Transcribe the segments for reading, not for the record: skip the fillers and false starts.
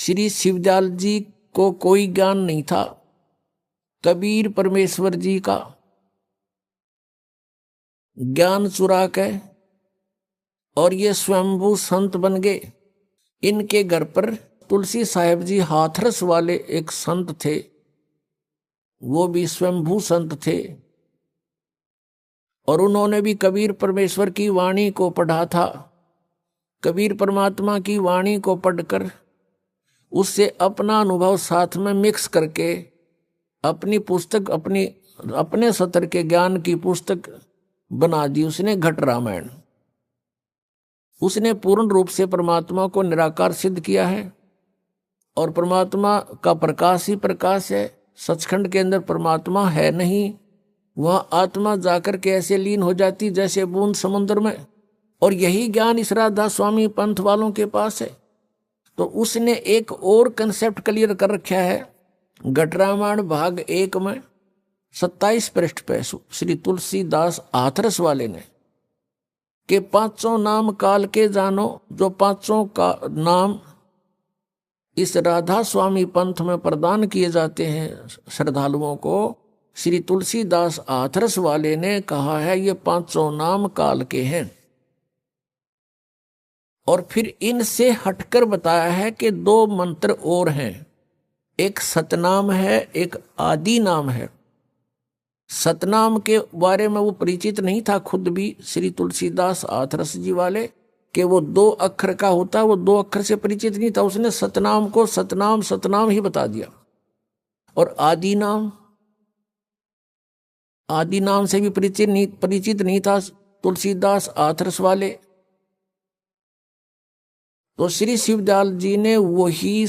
श्री शिवदयाल जी को कोई ज्ञान नहीं था, कबीर परमेश्वर जी का ज्ञान चुरा के और ये स्वयंभू संत बन गए। इनके घर पर तुलसी साहेब जी हाथरस वाले एक संत थे, वो भी स्वयंभू संत थे, और उन्होंने भी कबीर परमेश्वर की वाणी को पढ़ा था। कबीर परमात्मा की वाणी को पढ़कर उससे अपना अनुभव साथ में मिक्स करके अपनी पुस्तक, अपने सतर के ज्ञान की पुस्तक बना दी उसने, घट रामायण। उसने पूर्ण रूप से परमात्मा को निराकार सिद्ध किया है, और परमात्मा का प्रकाश ही प्रकाश है। सचखंड के अंदर परमात्मा है नहीं, वह आत्मा जाकर के ऐसे लीन हो जाती जैसे बूंद समुद्र में, और यही ज्ञान इस राधा स्वामी पंथ वालों के पास है। तो उसने एक और कंसेप्ट क्लियर कर रखा है घट रामायण भाग 1 में 27 पृष्ठ पे श्री तुलसीदास हाथरस वाले ने, कि पांचों नाम काल के जानो, जो पांचों का नाम इस राधा स्वामी पंथ में प्रदान किए जाते हैं श्रद्धालुओं को, श्री तुलसीदास हाथरस वाले ने कहा है ये पांचों नाम काल के हैं। और फिर इनसे हटकर बताया है कि 2 मंत्र और हैं, एक सतनाम है, एक आदि नाम है। सतनाम के बारे में वो परिचित नहीं था खुद भी श्री तुलसीदास हाथरस जी वाले, कि वो 2 अक्षर का होता है, वो 2 अक्षर से परिचित नहीं था। उसने सतनाम को सतनाम सतनाम ही बता दिया। और आदि नाम से भी परिचित नहीं था तुलसीदास हाथरस वाले। तो श्री शिवदयाल जी ने वही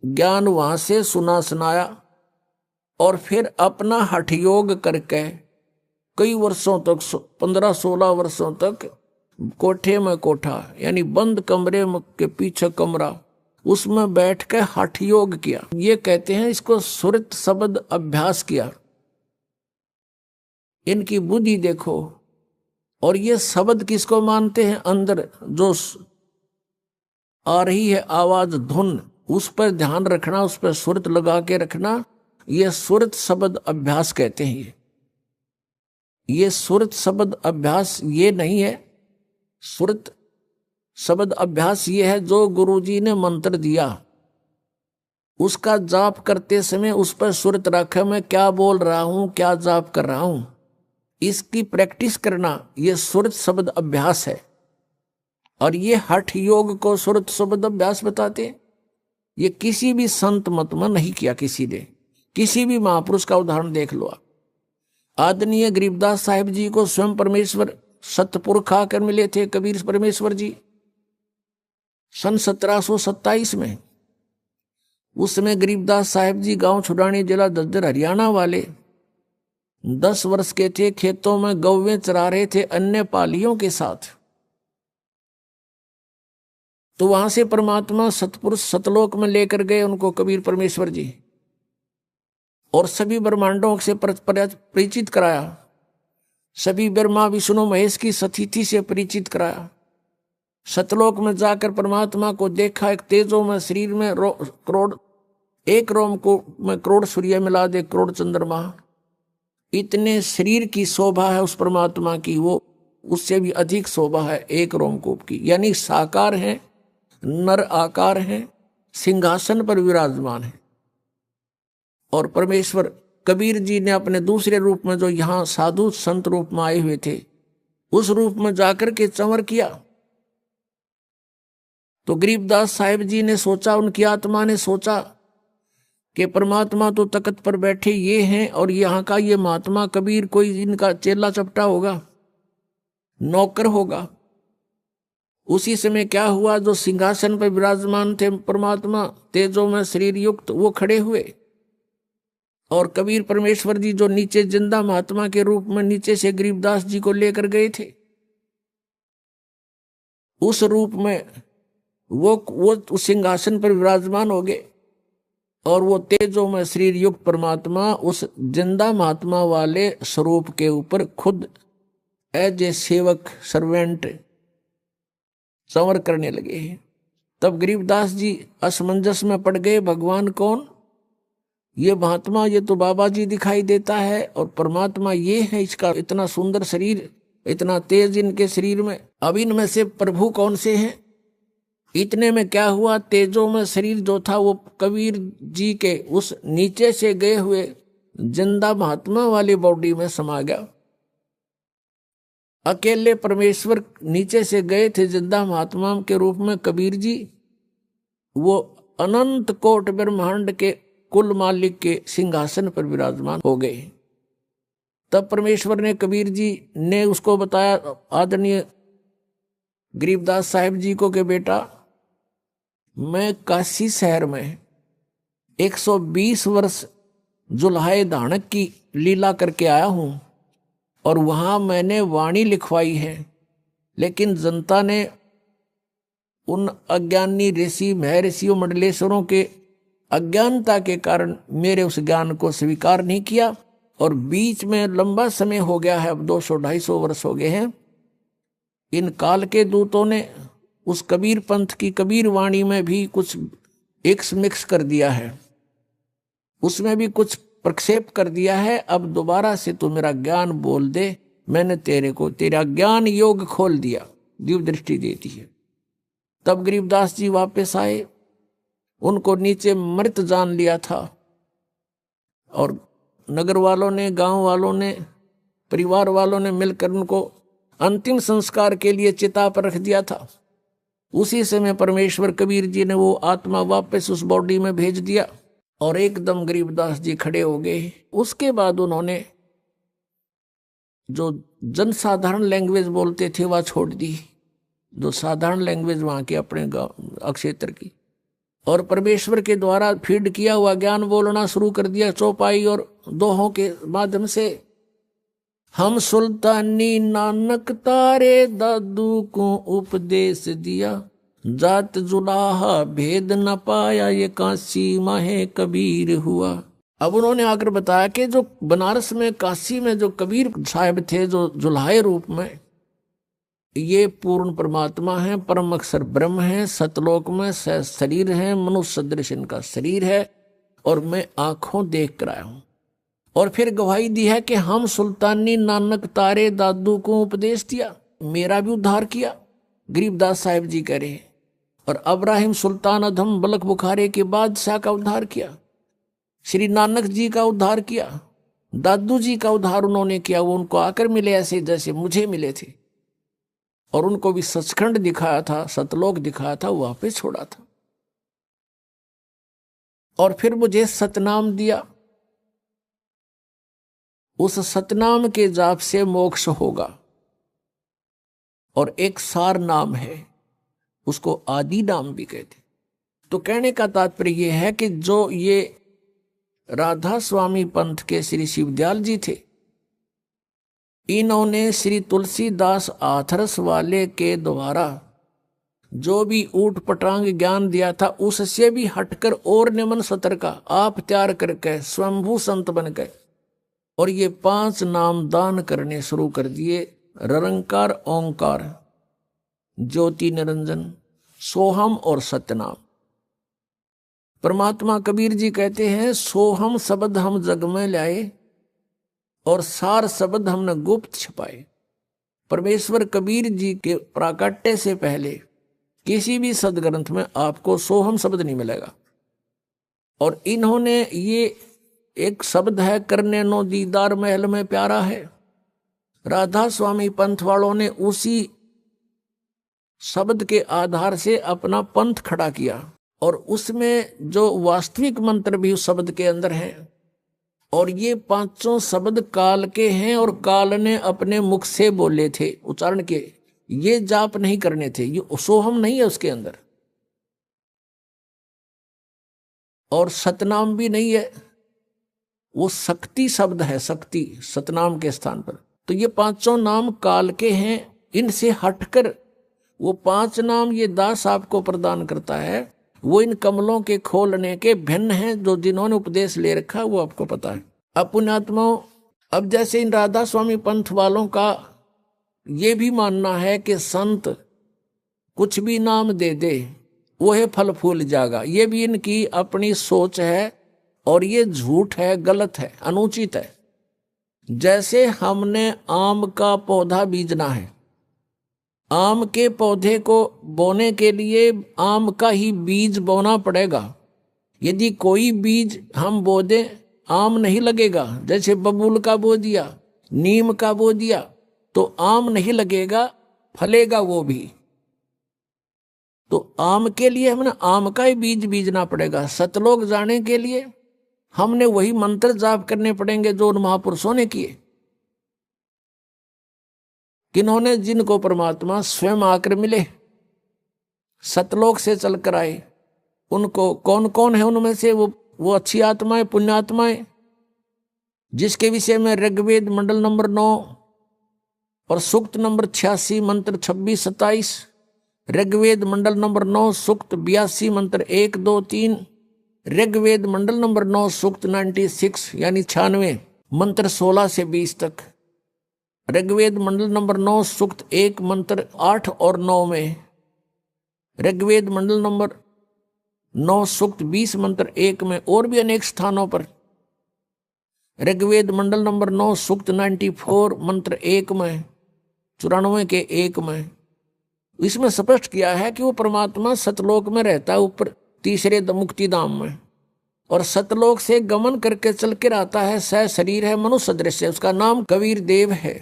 ज्ञान वहां से सुनाया, और फिर अपना हठ योग करके कई वर्षों तक, 15-16 वर्षों तक कोठे में कोठा, यानी बंद कमरे के पीछे कमरा, उसमें बैठ के हठ योग किया। ये कहते हैं इसको सुरत शब्द अभ्यास किया। इनकी बुद्धि देखो। और ये शब्द किसको मानते हैं? अंदर जो आ रही है आवाज, धुन, उस पर ध्यान रखना, उस पर सुरत लगा के रखना, ये सुरत शब्द अभ्यास कहते हैं। ये सुरत शब्द अभ्यास ये नहीं है। सुरत शब्द अभ्यास ये है जो गुरुजी ने मंत्र दिया, उसका जाप करते समय उस पर सुरत रखे, मैं क्या बोल रहा हूं, क्या जाप कर रहा हूं, इसकी प्रैक्टिस करना, ये सुरत शब्द अभ्यास है। और ये हठ योग को सुरत शब्द अभ्यास बताते हैं। ये किसी भी संत मत में नहीं किया किसी ने। किसी भी महापुरुष का उदाहरण देख लो आप। आदरणीय गरीबदास साहिब जी को स्वयं परमेश्वर सतपुरख आकर मिले थे, कबीर परमेश्वर जी, सन 1727 में। उस समय गरीबदास साहिब जी गांव छुड़ानी, जिला दद्दर, हरियाणा वाले, 10 वर्ष के थे, खेतों में गौवें चरा रहे थे अन्य पालियों के साथ। तो वहां से परमात्मा सतपुरुष सतलोक में लेकर गए उनको कबीर परमेश्वर जी, और सभी ब्रह्मांडों से परिचित कराया, सभी ब्रह्मा विष्णु महेश की सतिथि से परिचित कराया। सतलोक में जाकर परमात्मा को देखा, एक तेजों में शरीर में करोड़, एक रोम को में करोड़ सूर्य मिला दे, करोड़ चंद्रमा, इतने शरीर की शोभा है उस परमात्मा की, वो उससे भी अधिक शोभा है एक रोमकूप की। यानी साकार है, नर आकार है, सिंहासन पर विराजमान है। और परमेश्वर कबीर जी ने अपने दूसरे रूप में, जो यहाँ साधु संत रूप में आए हुए थे, उस रूप में जाकर के चंवर किया। तो गरीबदास साहिब जी ने सोचा, उनकी आत्मा ने सोचा कि परमात्मा तो तख्त पर बैठे ये हैं, और यहाँ का ये महात्मा कबीर कोई इनका चेला चपटा होगा, नौकर होगा। उसी समय क्या हुआ, जो सिंहासन पर विराजमान थे परमात्मा तेजों में शरीर युक्त, वो खड़े हुए, और कबीर परमेश्वर जी जो नीचे जिंदा महात्मा के रूप में नीचे से गरीबदास जी को लेकर गए थे, उस रूप में वो उस सिंहासन पर विराजमान हो गए। और वो तेजों में शरीर युक्त परमात्मा उस जिंदा महात्मा वाले स्वरूप के ऊपर खुद एज ए सेवक, सर्वेंट, संवर करने लगे हैं। तब गरीबदास जी असमंजस में पड़ गए, भगवान कौन? ये महात्मा, ये तो बाबा जी दिखाई देता है, और परमात्मा ये है, इसका इतना सुंदर शरीर, इतना तेज इनके शरीर में, अब इनमें से प्रभु कौन से हैं? इतने में क्या हुआ, तेजों में शरीर जो था वो कबीर जी के उस नीचे से गए हुए जिंदा महात्मा वाली बॉडी में समा गया। अकेले परमेश्वर नीचे से गए थे जिंदा महात्मा के रूप में कबीर जी, वो अनंत कोट ब्रह्मांड के कुल मालिक के सिंहासन पर विराजमान हो गए। तब परमेश्वर ने कबीर जी ने उसको बताया, आदरणीय गरीबदास साहिब जी को, कि बेटा मैं काशी शहर में 120 वर्ष जुल्हाए धानक की लीला करके आया हूं, और वहां मैंने वाणी लिखवाई है, लेकिन जनता ने उन अज्ञानी ऋषि महर्षियों मंडलेश्वरों के अज्ञानता के कारण मेरे उस ज्ञान को स्वीकार नहीं किया, और बीच में लंबा समय हो गया है, अब 200-250 वर्ष हो गए हैं, इन काल के दूतों ने उस कबीर पंथ की कबीर वाणी में भी कुछ एक्स मिक्स कर दिया है, उसमें भी कुछ प्रक्षेप कर दिया है। अब दोबारा से तू मेरा ज्ञान बोल दे, मैंने तेरे को तेरा ज्ञान योग खोल दिया, दिव्य दृष्टि देती है। तब गरीबदास जी वापस आए, उनको नीचे मृत जान लिया था, और नगर वालों ने, गांव वालों ने, परिवार वालों ने मिलकर उनको अंतिम संस्कार के लिए चिता पर रख दिया था। उसी समय परमेश्वर कबीर जी ने वो आत्मा वापस उस बॉडी में भेज दिया, और एकदम गरीबदास जी खड़े हो गए। उसके बाद उन्होंने जो जनसाधारण लैंग्वेज बोलते थे वह छोड़ दी, जो साधारण लैंग्वेज वहां के अपने क्षेत्र की, और परमेश्वर के द्वारा फीड किया हुआ ज्ञान बोलना शुरू कर दिया, चौपाई और दोहों के माध्यम से। हम सुल्तानी नानक तारे दादू को उपदेश दिया, जात जुलाहा भेद न पाया, ये काशी माहे कबीर हुआ। अब उन्होंने आकर बताया कि जो बनारस में, काशी में जो कबीर साहब थे, जो जुल्हाए रूप में, ये पूर्ण परमात्मा है, परम अक्षर ब्रह्म है, सतलोक में शरीर है, मनुष्य सदृश इनका शरीर है, और मैं आंखों देख कर आया हूं। और फिर गवाही दी है कि हम सुल्तानी नानक तारे दादू को उपदेश दिया, मेरा भी उद्धार किया, गरीबदास साहिब जी कह रहे हैं। और अब्राहिम सुल्तान अधम बलक बुखारे के बादशाह का उद्धार किया, श्री नानक जी का उद्धार किया, दादू जी का उद्धार उन्होंने किया। वो उनको आकर मिले ऐसे जैसे मुझे मिले थे, और उनको भी सचखंड दिखाया था, सतलोक दिखाया था, वापस छोड़ा था। और फिर मुझे सतनाम दिया, उस सतनाम के जाप से मोक्ष होगा। और एक सार नाम है, उसको आदि नाम भी कहते। तो कहने का तात्पर्य यह है कि जो ये राधा स्वामी पंथ के श्री शिवदयाल जी थे, इन्होंने श्री तुलसीदास आथरस वाले के द्वारा जो भी ऊट पटांग ज्ञान दिया था, उससे भी हटकर और निमन सतर का आप तैयार करके स्वयंभू संत बन गए, और ये 5 नाम दान करने शुरू कर दिए। निरंकार, ओंकार, ज्योति निरंजन, सोहम और सत्यनाम। परमात्मा कबीर जी कहते हैं, सोहम शब्द हम जग में लाए, और सार शब्द हमने गुप्त छुपाए। परमेश्वर कबीर जी के प्राकट्य से पहले किसी भी सदग्रंथ में आपको सोहम शब्द नहीं मिलेगा। और इन्होंने ये एक शब्द है, करने नो दीदार महल में प्यारा है, राधा स्वामी पंथ वालों ने उसी शब्द के आधार से अपना पंथ खड़ा किया, और उसमें जो वास्तविक मंत्र भी उस शब्द के अंदर हैं। और ये 5 शब्द काल के हैं, और काल ने अपने मुख से बोले थे, उच्चारण के, ये जाप नहीं करने थे, ये सोहम नहीं है उसके अंदर, और सतनाम भी नहीं है, वो शक्ति शब्द है, शक्ति सतनाम के स्थान पर। तो ये 5 नाम काल के हैं, इनसे हटकर वो 5 नाम ये दास आपको प्रदान करता है, वो इन कमलों के खोलने के भिन्न हैं, जो जिन्होंने उपदेश ले रखा वो आपको पता है। अब पुण्यात्माओं, अब जैसे इन राधा स्वामी पंथ वालों का ये भी मानना है कि संत कुछ भी नाम दे दे, वह फल फूल जाएगा। ये भी इनकी अपनी सोच है और ये झूठ है, गलत है, अनुचित है। जैसे हमने आम का पौधा बीजना है, आम के पौधे को बोने के लिए आम का ही बीज बोना पड़ेगा। यदि कोई बीज हम बो दें, आम नहीं लगेगा। जैसे बबूल का बो दिया, नीम का बो दिया, तो आम नहीं लगेगा, फलेगा वो भी। तो आम के लिए हमें आम का ही बीज बीजना पड़ेगा। सतलोक जाने के लिए हमने वही मंत्र जाप करने पड़ेंगे जो उन महापुरुषों ने किए। किन्होंने? जिनको परमात्मा स्वयं आकर मिले, सतलोक से चलकर आए। उनको कौन कौन है? उनमें से वो अच्छी आत्माएं, पुण्यात्माएं, जिसके विषय में ऋग्वेद मंडल नंबर 9 और सूक्त नंबर 86 मंत्र 26-27, ऋग्वेद मंडल नंबर 9 सूक्त 82 मंत्र 1, 2, 3, ऋग्वेद मंडल नंबर 9 सूक्त 96 यानी 96 मंत्र 16 से 20 तक, ऋग्वेद मंडल नंबर 9 सूक्त 1 मंत्र 8 और 9 में, ऋग्वेद मंडल नंबर 9 सूक्त 20 मंत्र 1 में, और भी अनेक स्थानों पर ऋग्वेद मंडल नंबर 9 सूक्त 94 मंत्र 1 में, 94 के 1 में। इसमें स्पष्ट किया है कि वो परमात्मा सतलोक में रहता है, ऊपर तीसरे मुक्ति धाम में, और सतलोक से गमन करके चल कर आता है। सह शरीर है, मनुष्य दृश्य, उसका नाम कबीर देव है।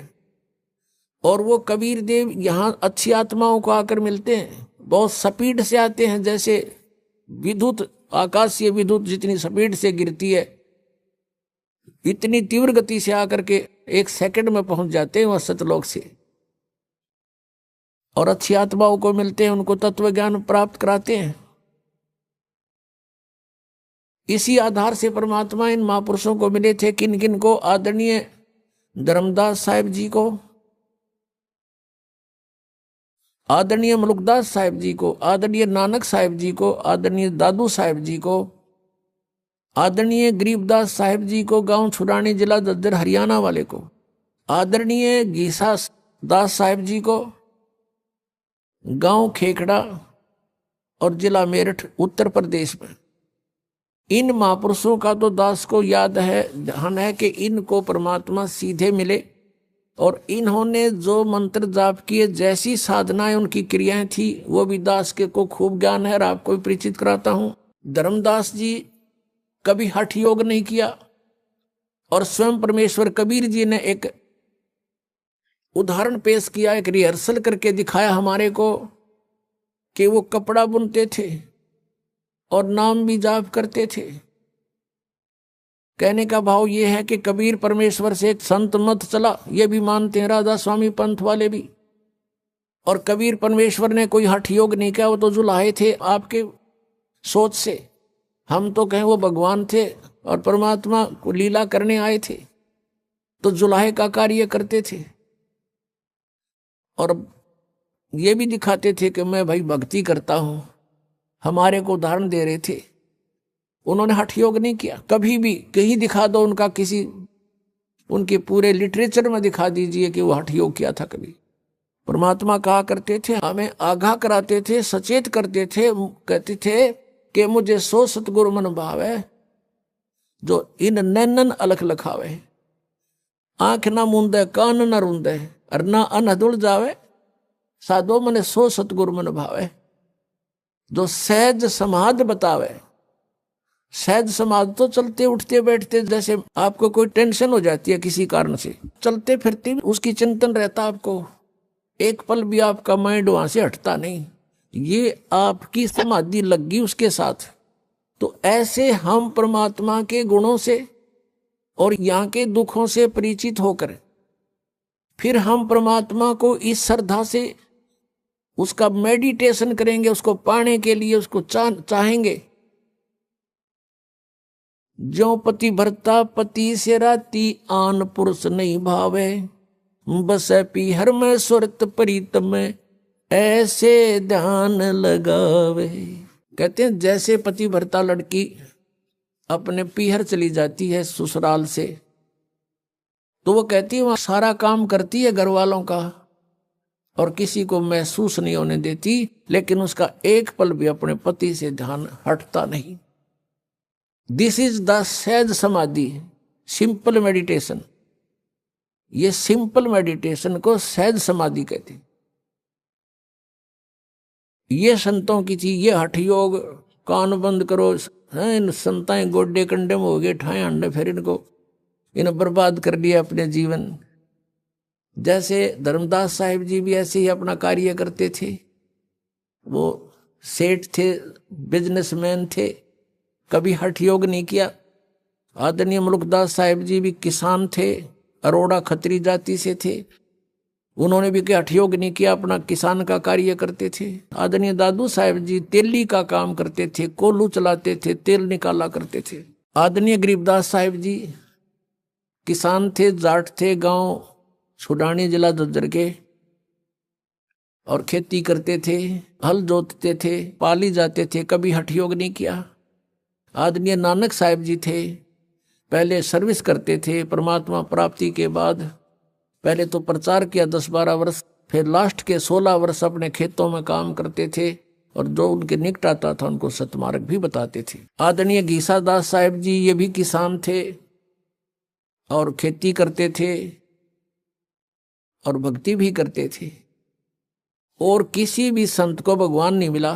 और वो कबीर देव यहाँ अच्छी आत्माओं को आकर मिलते हैं, बहुत स्पीड से आते हैं। जैसे विद्युत, आकाशीय विद्युत जितनी स्पीड से गिरती है, इतनी तीव्र गति से आकर के 1 सेकंड में पहुंच जाते हैं वह सतलोक से, और अच्छी आत्माओं को मिलते हैं, उनको तत्व ज्ञान प्राप्त कराते हैं। इसी आधार से परमात्मा इन महापुरुषों को मिले थे। किन किन को? आदरणीय धर्मदास साहिब जी को, आदरणीय मलुकदास साहिब जी को, आदरणीय नानक साहिब जी को, आदरणीय दादू साहिब जी को, आदरणीय गरीबदास साहिब जी को, गांव छुरानी, जिला दद्दर, हरियाणा वाले को, आदरणीय गीसा दास साहिब जी को, गांव खेखड़ा और जिला मेरठ, उत्तर प्रदेश में। इन महापुरुषों का तो दास को याद है, ध्यान है कि इनको परमात्मा सीधे मिले, और इन्होंने जो मंत्र जाप किए, जैसी साधनाएं उनकी क्रियाएं थी, वो भी दास के को खूब ज्ञान है। और आपको भी परिचित कराता हूं। धर्मदास जी कभी हठ योग नहीं किया, और स्वयं परमेश्वर कबीर जी ने एक उदाहरण पेश किया, एक रिहर्सल करके दिखाया हमारे को, कि वो कपड़ा बुनते थे और नाम भी जाप करते थे। कहने का भाव ये है कि कबीर परमेश्वर से एक संत मत चला, ये भी मानते हैं राधा स्वामी पंथ वाले भी। और कबीर परमेश्वर ने कोई हठ योग नहीं किया, वो तो जुलाहे थे आपके सोच से। हम तो कहें वो भगवान थे और परमात्मा को लीला करने आए थे, तो जुलाहे का कार्य करते थे। और ये भी दिखाते थे कि मैं भाई भक्ति करता हूं, हमारे को उदाहरण दे रहे थे। उन्होंने हठ योग नहीं किया कभी भी। कहीं दिखा दो उनका, किसी उनके पूरे लिटरेचर में दिखा दीजिए कि वो हठ योग किया था कभी। परमात्मा कहा करते थे, हमें आगाह कराते थे, सचेत करते थे, कहते थे कि मुझे सो सतगुरु मन भावे, जो इन नैनन अलख लखावे, आंख ना मूंदे कान ना रूंदे, और ना अन दुल जावे, साधो मने सो सतगुरु मन भावे, जो सहज समाध बतावे। सहज समाध तो चलते उठते बैठते, जैसे आपको कोई टेंशन हो जाती है किसी कारण से, चलते फिरते उसकी चिंतन रहता आपको, एक पल भी आपका माइंड वहां से हटता नहीं, ये आपकी समाधि लग गई उसके साथ। तो ऐसे हम परमात्मा के गुणों से और यहाँ के दुखों से परिचित होकर फिर हम परमात्मा को इस श्रद्धा से उसका मेडिटेशन करेंगे, उसको पाने के लिए उसको चाहेंगे। जो पति भरता पति से राती, आन पुरुष नहीं भावे, बस पीहर में सुरत प्रीतम में, ऐसे ध्यान लगावे। कहते हैं जैसे पति भरता लड़की अपने पीहर चली जाती है ससुराल से, तो वो कहती है वहां सारा काम करती है घर वालों का, और किसी को महसूस नहीं होने देती, लेकिन उसका एक पल भी अपने पति से ध्यान हटता नहीं। दिस इज द सहज समाधि, सिंपल मेडिटेशन। ये सिंपल मेडिटेशन को सहज समाधि कहते हैं। ये संतों की चीज, ये हठ योग, कान बंद करो, इन संताएं गोड्डे कंडे में हो गए, ठाए अंडे, फिर इन्हें बर्बाद कर दिया अपने जीवन। जैसे धर्मदास साहिब जी भी ऐसे ही अपना कार्य करते थे। वो सेठ थे, बिजनेसमैन थे, कभी हठ योग नहीं किया। आदरणीय मुल्कदास साहिब जी भी किसान थे, अरोड़ा खत्री जाति से थे, उन्होंने भी हठ योग नहीं किया, अपना किसान का कार्य करते थे। आदरणीय दादू साहिब जी तेली का काम करते थे, कोल्हू चलाते थे, तेल निकाला करते थे। आदरणीय गरीबदास साहिब जी किसान थे, जाट थे, गांव छुडानी जिला झज्जर के, और खेती करते थे, हल जोतते थे, पाली जाते थे, कभी हठ योग नहीं किया। आदरणीय नानक साहिब जी थे, पहले सर्विस करते थे, परमात्मा प्राप्ति के बाद पहले तो प्रचार किया 10-12 वर्ष, फिर लास्ट के 16 वर्ष अपने खेतों में काम करते थे, और जो उनके निकट आता था उनको सतमार्ग भी बताते थे। आदरणीय घीसा दास साहिब जी, ये भी किसान थे और खेती करते थे और भक्ति भी करते थे। और किसी भी संत को भगवान नहीं मिला,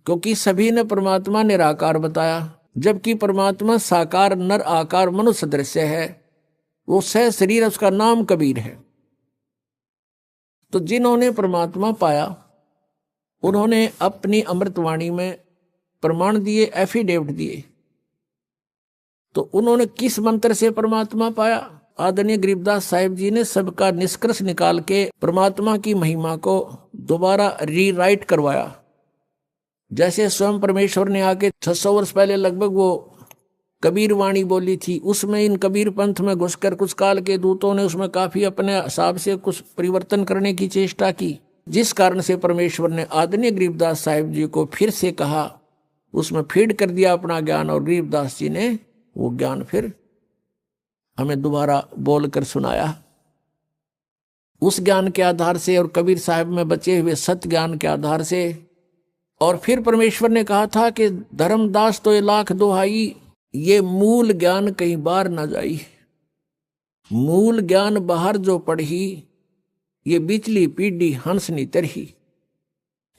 क्योंकि सभी ने परमात्मा निराकार बताया, जबकि परमात्मा साकार नर आकार मनुष्य दृश्य है। वो सह शरीर, उसका नाम कबीर है। तो जिन्होंने परमात्मा पाया उन्होंने अपनी अमृतवाणी में प्रमाण दिए, एफिडेविट दिए। तो उन्होंने किस मंत्र से परमात्मा पाया? आदरणीय गरीबदास साहिब जी ने सबका निष्कर्ष निकाल के परमात्मा की महिमा को दोबारा रीराइट करवाया। जैसे स्वयं परमेश्वर ने आके 600 वर्ष पहले लगभग वो कबीर वाणी बोली थी, उसमें इन कबीर पंथ में घुसकर कुछ काल के दूतों ने उसमें काफी अपने हिसाब से कुछ परिवर्तन करने की चेष्टा की, जिस कारण से परमेश्वर ने आदरणीय गरीबदास साहिब जी को फिर से कहा, उसमें फीड कर दिया अपना ज्ञान, और गरीबदास जी ने वो ज्ञान फिर हमें दोबारा बोलकर सुनाया। उस ज्ञान के आधार से और कबीर साहब में बचे हुए सत्य ज्ञान के आधार से, और फिर परमेश्वर ने कहा था कि धर्मदास तो ये लाख दोहाई, ये मूल ज्ञान कहीं बाहर ना जाई। मूल ज्ञान बाहर जो पढ़ी, ये बिचली पीढ़ी हंस नी तरही।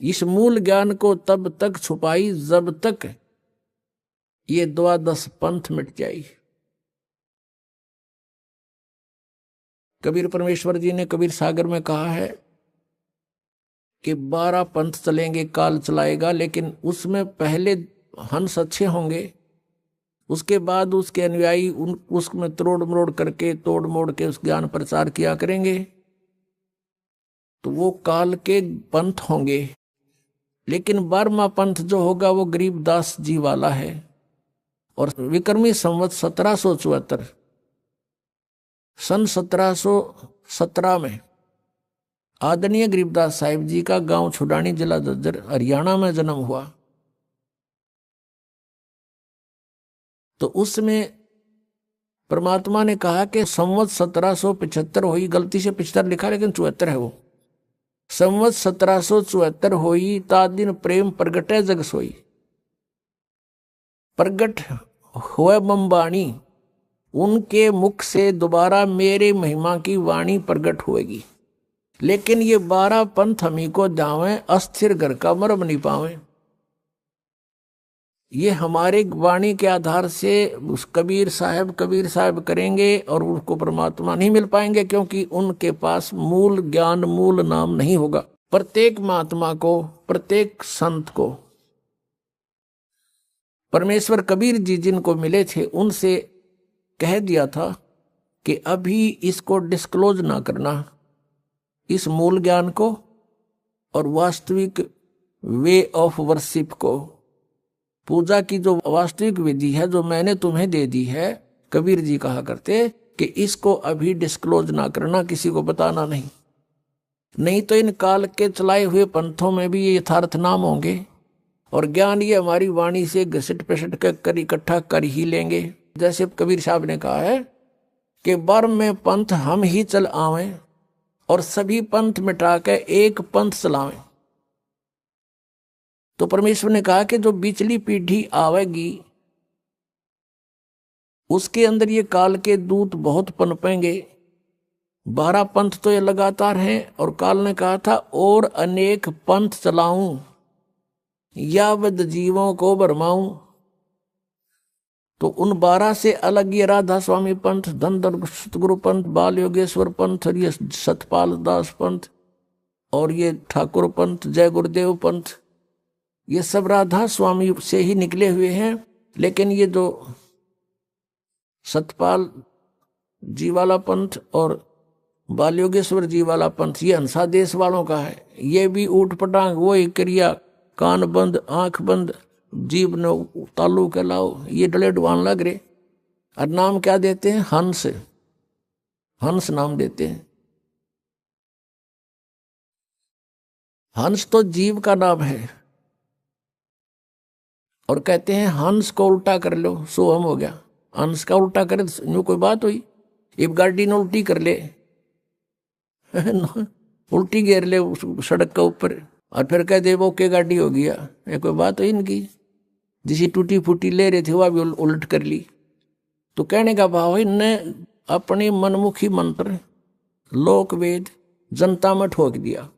इस मूल ज्ञान को तब तक छुपाई जब तक ये 12 पंथ मिट जाई। कबीर परमेश्वर जी ने कबीर सागर में कहा है कि 12 पंथ चलेंगे, काल चलाएगा, लेकिन उसमें पहले हंस अच्छे होंगे, उसके बाद उसके अनुयायी उसमें तोड़ मोड़ के उस ज्ञान प्रचार किया करेंगे, तो वो काल के पंथ होंगे। लेकिन 12वां पंथ जो होगा वो गरीबदास जी वाला है। और विक्रमी संवत 1774 सन 1717 में आदरणीय गरीबदास साहिब जी का गांव छुडानी जिला झज्जर हरियाणा में जन्म हुआ। तो उसमें परमात्मा ने कहा कि संवत 1775 हुई, गलती से 75 लिखा लेकिन 74 है वो। संवत 1774 हुई, ता दिन प्रेम प्रगटे जग सोई। प्रगट हुए बम्बाणी, उनके मुख से दोबारा मेरे महिमा की वाणी प्रगट होगी। लेकिन ये 12 पंथ हमी को जावे, अस्थिर घर का मरम नहीं पावे। ये हमारे वाणी के आधार से उस कबीर साहब करेंगे और उनको परमात्मा नहीं मिल पाएंगे, क्योंकि उनके पास मूल ज्ञान, मूल नाम नहीं होगा। प्रत्येक महात्मा को, प्रत्येक संत को परमेश्वर कबीर जी जिनको मिले थे उनसे कह दिया था कि अभी इसको डिस्क्लोज ना करना, इस मूल ज्ञान को और वास्तविक वे ऑफ वर्शिप को, पूजा की जो वास्तविक विधि है जो मैंने तुम्हें दे दी है, कबीर जी कहा करते कि इसको अभी डिस्क्लोज ना करना, किसी को बताना नहीं तो इन काल के चलाए हुए पंथों में भी ये यथार्थ नाम होंगे और ज्ञान ये हमारी वाणी से घसीट पिसट कर इकट्ठा कर ही लेंगे। जैसे कबीर साहब ने कहा है कि बर्म में पंथ हम ही चल आवें, और सभी पंथ मिटा के एक पंथ चलावें। तो परमेश्वर ने कहा कि जो बिचली पीढ़ी आवेगी उसके अंदर ये काल के दूत बहुत पनपेंगे। 12 पंथ तो ये लगातार हैं, और काल ने कहा था और अनेक पंथ चलाऊं या वद जीवों को भरमाऊं। तो उन 12 से अलग ये राधा स्वामी पंथ, धनधर सतगुरु पंथ, बाल योगेश्वर पंथ, और ये सतपाल दास पंथ, और ये ठाकुर पंथ, जय गुरुदेव पंथ, ये सब राधा स्वामी से ही निकले हुए हैं। लेकिन ये जो सतपाल जी वाला पंथ और बाल योगेश्वर जी वाला पंथ ये हंसा देश वालों का है। ये भी ऊट पटांग वही क्रिया, कान बंद आंख बंद, जीव ने तालू के लाओ, ये डले डुबान लग रहे। और नाम क्या देते हैं? हंस, हंस नाम देते हैं। हंस तो जीव का नाम है, और कहते हैं हंस को उल्टा कर लो सो हम हो गया। हंस का उल्टा करे यूं कोई बात हुई? एक गाड़ी ने उल्टी कर ले उल्टी घेर ले सड़क के ऊपर, और फिर कह दे वो के गाड़ी हो गया, ये कोई बात हुई इनकी? जिसी टूटी फूटी ले रहे थे वह भी उलट कर ली। तो कहने का भाव है इनने अपनी मनमुखी मंत्र लोक वेद जनता में ठोक दिया,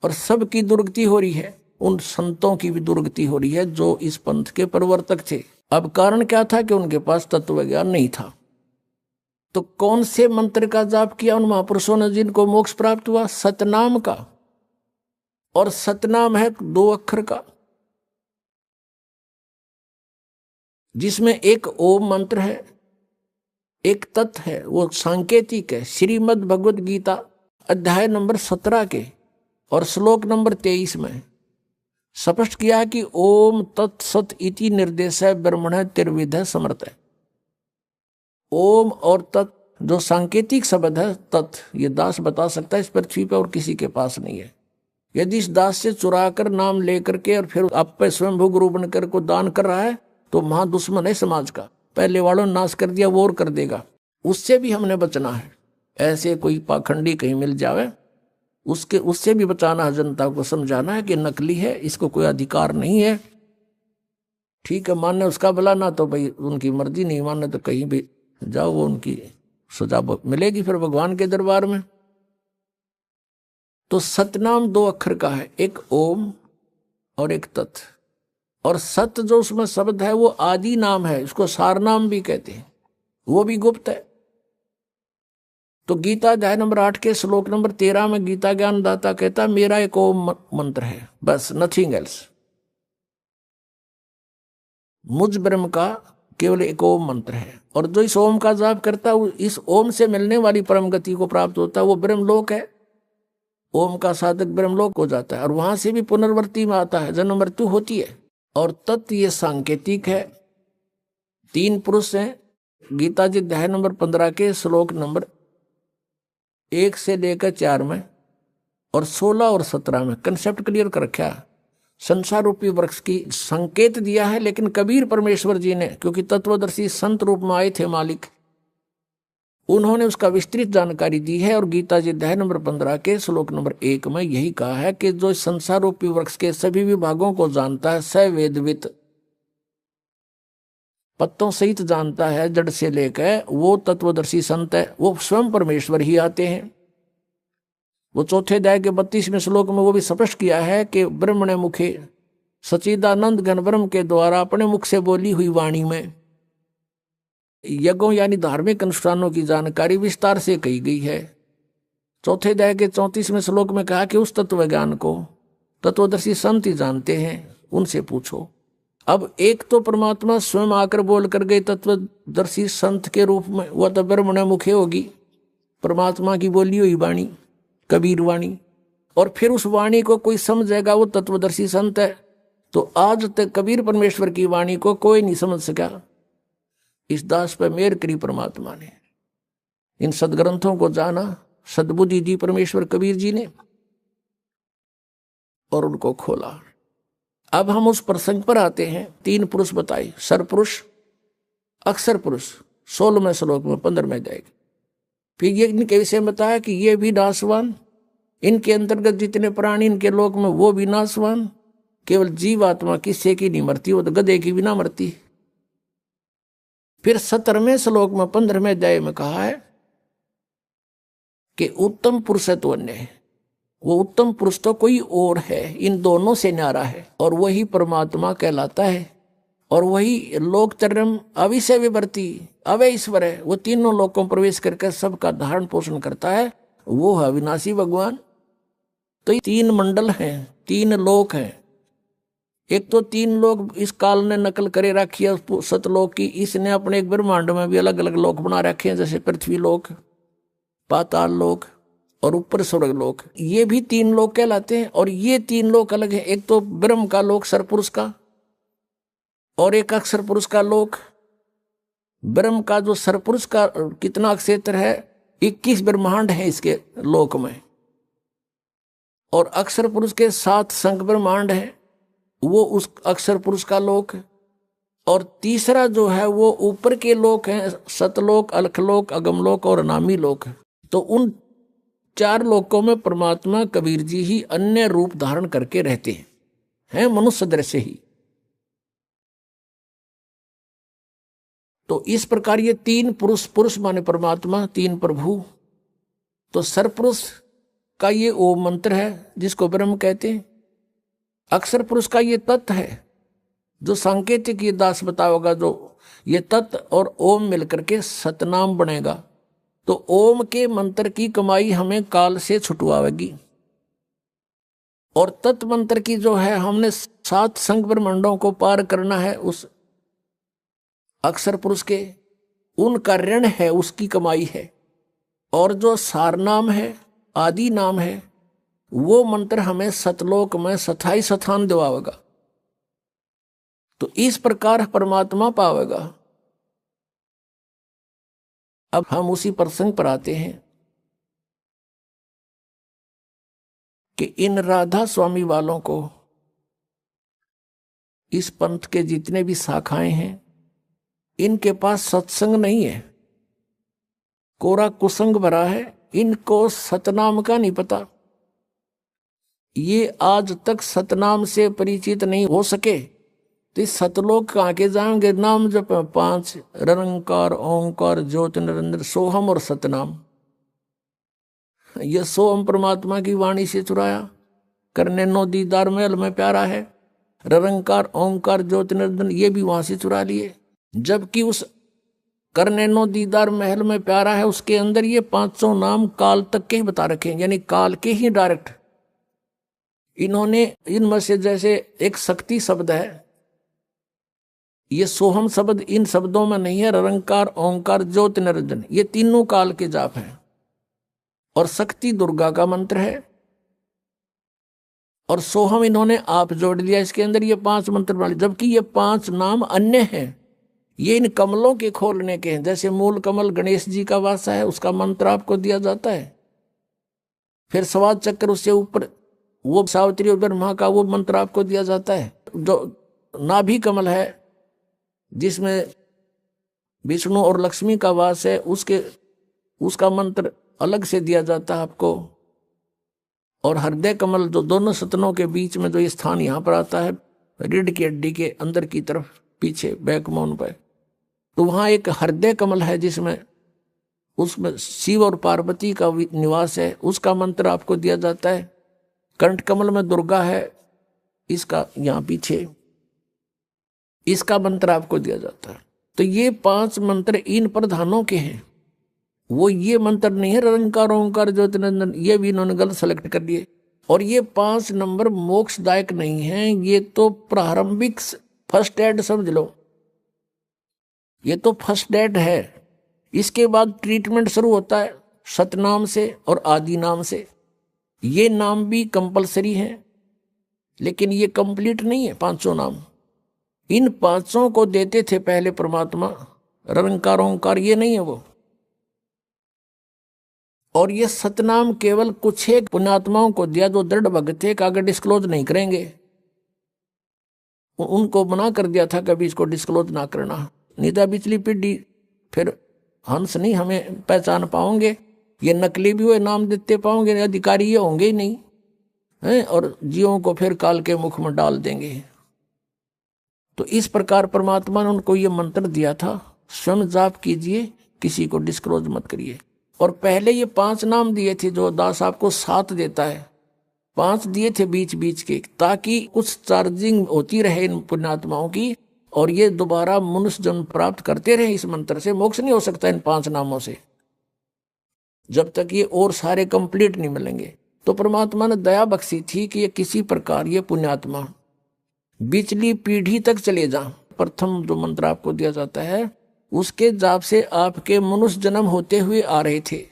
और सबकी दुर्गति हो रही है। उन संतों की भी दुर्गति हो रही है जो इस पंथ के प्रवर्तक थे। अब कारण क्या था कि उनके पास तत्व ज्ञान नहीं था। तो कौन से मंत्र का जाप किया उन महापुरुषों ने जिनको मोक्ष प्राप्त हुआ? सतनाम का। और सतनाम है 2 अक्षर का, जिसमें एक ओम मंत्र है, एक तत् है, वो सांकेतिक है। श्रीमद् भगवद गीता अध्याय नंबर 17 के और श्लोक नंबर 23 में स्पष्ट किया कि ओम तत्सत इति निर्देश है ब्रह्मण त्रिविध समर्थ है। ओम और तत् जो सांकेतिक शब्द है, तत् ये दास बता सकता है इस पृथ्वी पर, और किसी के पास नहीं है। यदि इस दास से चुरा कर नाम लेकर के और फिर आप पे स्वयं गुरु बनकर को दान कर रहा है तो महा दुश्मन है समाज का। पहले वालों ने नाश कर दिया, वो और कर देगा। उससे भी हमने बचना है। ऐसे कोई पाखंडी कहीं मिल जावे उससे भी बचाना है। जनता को समझाना है कि नकली है, इसको कोई अधिकार नहीं है। ठीक है, मानने उसका भला, ना तो भाई उनकी मर्जी, नहीं मानने तो कहीं भी जाओ, वो उनकी सजा मिलेगी फिर भगवान के दरबार में। तो सतनाम 2 अक्षर का है, एक ओम और एक तत्। और सत जो उसमें शब्द है वो आदि नाम है, इसको सार नाम भी कहते हैं, वो भी गुप्त है। तो गीता अध्याय नंबर 8 के श्लोक नंबर 13 में गीता ज्ञान दाता कहता मेरा एक ओम मंत्र है, बस, नथिंग एल्स। मुझ ब्रह्म का केवल एक ओम मंत्र है। और जो इस ओम का जाप करता है इस ओम से मिलने वाली परम गति को प्राप्त होता है, वो ब्रह्मलोक है। ओम का साधक ब्रह्मलोक हो जाता है, और वहां से भी पुनर्वृत्ति में आता है, जन्म मृत्यु होती है। और तत् ये सांकेतिक है। 3 पुरुष हैं गीता जी अध्याय नंबर 15 के श्लोक नंबर 1 से लेकर 4 में और 16 और 17 में कंसेप्ट क्लियर कर रखा है। संसार रूपी वृक्ष की संकेत दिया है, लेकिन कबीर परमेश्वर जी ने, क्योंकि तत्वदर्शी संत रूप में आए थे मालिक, उन्होंने उसका विस्तृत जानकारी दी है। और गीता जी अध्याय नंबर 15 के श्लोक नंबर 1 में यही कहा है कि जो संसार रूपी वृक्ष के सभी विभागों को जानता है, स वेदवित, पत्तों सहित जानता है जड़ से लेकर, वो तत्वदर्शी संत है। वो स्वयं परमेश्वर ही आते हैं। वो चौथे अध्याय के 32वें श्लोक में वो भी स्पष्ट किया है कि ब्रह्म ने मुखे सच्चिदानंद घन ब्रह्म के द्वारा अपने मुख से बोली हुई वाणी में यज्ञों यानी धार्मिक अनुष्ठानों की जानकारी विस्तार से कही गई है। चौथे अध्याय के 34वें श्लोक में कहा कि उस तत्व ज्ञान को तत्वदर्शी संत ही जानते हैं, उनसे पूछो। अब एक तो परमात्मा स्वयं आकर बोल कर गए तत्वदर्शी संत के रूप में, वह तो ब्रह्मण मुखे होगी, परमात्मा की बोली हुई वाणी, कबीर वाणी। और फिर उस वाणी को कोई समझेगा, वो तत्वदर्शी संत है। तो आज तक कबीर परमेश्वर की वाणी को कोई नहीं समझ सका। इस दास पर मेहर करी परमात्मा ने, इन सदग्रंथों को जाना सद्बुद्धि दी परमेश्वर कबीर जी ने और उनको खोला। अब हम उस प्रसंग पर आते हैं। 3 पुरुष बताए, सरपुरुष, अक्षर पुरुष, 16वें श्लोक में 15 में जाएगा। फिर ये इनके विषय में बताया कि ये भी नाशवान, इनके अंतर्गत जितने प्राणी इनके लोक में वो भी नाशवान, केवल जीवात्मा किससे की नहीं मरती, वो तो गधे की भी ना मरती। फिर 17वें श्लोक में 15वें अध्याय में कहा है कि उत्तम पुरुषत्व अन्य, वो उत्तम पुरुष तो कोई और है, इन दोनों से न्यारा है, और वही परमात्मा कहलाता है, और वही लोकचर्यम अविषय विवर्ती अवय ईश्वर है। वो तीनों लोकों में प्रवेश करके सबका धारण पोषण करता है, वो है अविनाशी भगवान। तो ये 3 मंडल हैं, 3 लोक हैं। एक तो 3 लोक इस काल ने नकल करे रखी है सतलोक की, इसने अपने एक ब्रह्मांड में भी अलग अलग लोक बना रखे हैं, जैसे पृथ्वी लोक, पाताल लोक और ऊपर स्वर्ग लोक। ये भी 3 लोक कहलाते हैं, और ये 3 लोक अलग है। एक तो ब्रह्म का लोक सरपुरुष का, और एक अक्षर पुरुष का लोक। ब्रह्म का जो सरपुरुष का कितना क्षेत्र है, 21 ब्रह्मांड है इसके लोक में, और अक्षर पुरुष के 7 संख ब्रह्मांड है, वो उस अक्षर पुरुष का लोक। और तीसरा जो है वो ऊपर के लोक हैं, सतलोक, अलखलोक, अगमलोक और अनामी लोक। तो उन 4 लोकों में परमात्मा कबीर जी ही अन्य रूप धारण करके रहते हैं मनुष्य दृश्य ही। तो इस प्रकार ये 3 पुरुष, पुरुष माने परमात्मा, 3 प्रभु। तो सरपुरुष का ये ओम मंत्र है जिसको ब्रह्म कहते हैं। अक्षर पुरुष का ये तत्व है जो सांकेतिक ये दास बताओगा, जो ये तत्व और ओम मिलकर के सतनाम बनेगा। तो ओम के मंत्र की कमाई हमें काल से छुटवाएगी, और तत्व मंत्र की जो है हमने 7 संख ब्रह्मांडों को पार करना है उस अक्षर पुरुष के, उनका ऋण है, उसकी कमाई है। और जो सार नाम है, आदि नाम है, वो मंत्र हमें सतलोक में स्थाई स्थान दिवाएगा। तो इस प्रकार परमात्मा पावेगा। अब हम उसी प्रसंग पर आते हैं कि इन राधा स्वामी वालों को, इस पंथ के जितने भी शाखाएं हैं, इनके पास सत्संग नहीं है, कोरा कुसंग भरा है, इनको सतनाम का नहीं पता। ये आज तक सतनाम से परिचित नहीं हो सके, तो इस सतलोक कहाँ के जाएंगे? नाम जप 5 निरंकार, ओंकार, ज्योति, निरंजन, सोहम और सतनाम। ये सोहम परमात्मा की वाणी से चुराया, करने नो दीदार महल में प्यारा है। निरंकार, ओंकार, ज्योति, निरंजन ये भी वहां से चुरा लिए, जबकि उस करने नो दीदार महल में प्यारा है उसके अंदर ये 500 नाम काल तक के ही बता रखे हैं, यानी काल के ही डायरेक्ट। इन्होंने इनमें से जैसे एक शक्ति शब्द है, ये सोहम शब्द इन शब्दों में नहीं है। निरंकार, ओंकार, ज्योति, निरंजन ये तीनों काल के जाप हैं, और शक्ति दुर्गा का मंत्र है, और सोहम इन्होंने आप जोड़ दिया इसके अंदर, ये 5 मंत्र वाले, जबकि ये 5 नाम अन्य हैं। ये इन कमलों के खोलने के हैं। जैसे मूल कमल गणेश जी का वासा है, उसका मंत्र आपको दिया जाता है। फिर स्वाद चक्र, उससे ऊपर वो सावित्री और ब्रह्मा का वो मंत्र आपको दिया जाता है। जो नाभि कमल है जिसमें विष्णु और लक्ष्मी का वास है, उसका मंत्र अलग से दिया जाता है आपको। और हृदय कमल जो दोनों सतनों के बीच में जो ये स्थान यहाँ पर आता है, रीढ़ की हड्डी के अंदर की तरफ पीछे बैकबोन पर, तो वहाँ एक हृदय कमल है जिसमें उसमें शिव और पार्वती का निवास है, उसका मंत्र आपको दिया जाता है। कंठ कमल में दुर्गा है, इसका यहाँ पीछे इसका मंत्र आपको दिया जाता है। तो ये 5 मंत्र इन प्रधानों के हैं। वो ये मंत्र नहीं है निरंकार, ओंकार, ज्योति, निरंजन, ये भी इन्होंने गलत सेलेक्ट कर लिए। और ये 5 नंबर मोक्षदायक नहीं है, ये तो प्रारंभिक फर्स्ट एड समझ लो, ये तो फर्स्ट एड है। इसके बाद ट्रीटमेंट शुरू होता है सतनाम से और आदि नाम से। ये नाम भी कंपलसरी है, लेकिन ये कंप्लीट नहीं है 500 नाम। इन 500 को देते थे पहले परमात्मा, निरंकार, ओंकार ये नहीं है वो। और ये सतनाम केवल कुछ एक पुण्यात्माओं को दिया जो दृढ़ भक्त थे, आगे डिस्क्लोज नहीं करेंगे। उनको मना कर दिया था कभी इसको डिस्क्लोज ना करना, नहीं तो पिछली पीढ़ी फिर हंस नहीं हमें पहचान पाओगे। ये नकली भी हुए नाम देते पाओगे, अधिकारी ये होंगे ही नहीं हैं, और जीवों को फिर काल के मुख में डाल देंगे। तो इस प्रकार परमात्मा ने उनको ये मंत्र दिया था, स्वयं जाप कीजिए, किसी को डिस्क्लोज मत करिए। और पहले ये 5 नाम दिए थे, जो दास आपको 7 देता है, 5 दिए थे बीच बीच के, ताकि कुछ चार्जिंग होती रहे इन पुण्यात्माओं की, और ये दोबारा मनुष्य जन्म प्राप्त करते रहे। इस मंत्र से मोक्ष नहीं हो सकता इन 5 नामों से, जब तक ये और सारे कंप्लीट नहीं मिलेंगे। तो परमात्मा ने दया बख्शी थी कि ये किसी प्रकार ये पुण्यात्मा बिचली पीढ़ी तक चले जा। प्रथम जो मंत्र आपको दिया जाता है, उसके जाप से आपके मनुष्य जन्म होते हुए आ रहे थे।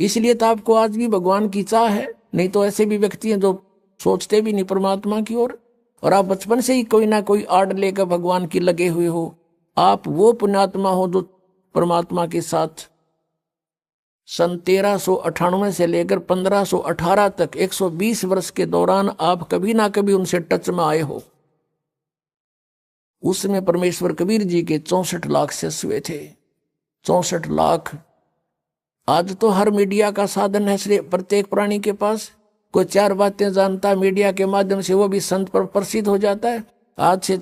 इसलिए तो आपको आज भी भगवान की चाह है। नहीं तो ऐसे भी व्यक्ति हैं जो सोचते भी नहीं परमात्मा की ओर, और आप बचपन से ही कोई ना कोई आड़ लेकर भगवान की लगे हुए हो। आप वो पुण्यात्मा हो जो परमात्मा के साथ सन 1398 से लेकर 1518 तक 120 वर्ष के दौरान आप कभी ना कभी उनसे टच में आए हो। उसमें परमेश्वर कबीर जी के 64 लाख शिष्य हुए थे। 64 लाख। आज तो हर मीडिया का साधन है, प्रत्येक प्राणी के पास कोई 4 बातें जानता है मीडिया के माध्यम से, वो भी संत पर प्रसिद्ध हो जाता है। आज से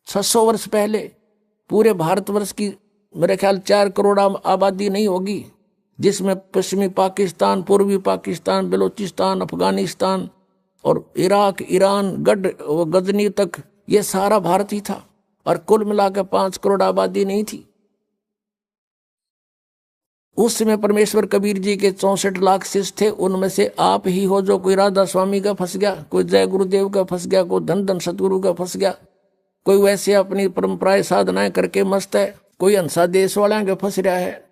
600 वर्ष पहले पूरे भारतवर्ष की मेरे ख्याल 4 करोड़ आबादी नहीं होगी, जिसमें पश्चिमी पाकिस्तान, पूर्वी पाकिस्तान, बलूचिस्तान, अफगानिस्तान और इराक, ईरान, गजनी तक ये सारा भारत ही था, और कुल मिलाकर 5 करोड़ आबादी नहीं थी। उस समय परमेश्वर कबीर जी के 64 लाख शिष्य थे। उनमें से आप ही हो जो कोई राधा स्वामी का फंस गया, कोई जय गुरुदेव का फंस गया, कोई धन धन सतगुरु का फंस गया, कोई वैसे अपनी परंपराएं साधनाएं करके मस्त है, कोई हंसा देश वाला के फंस रहा है,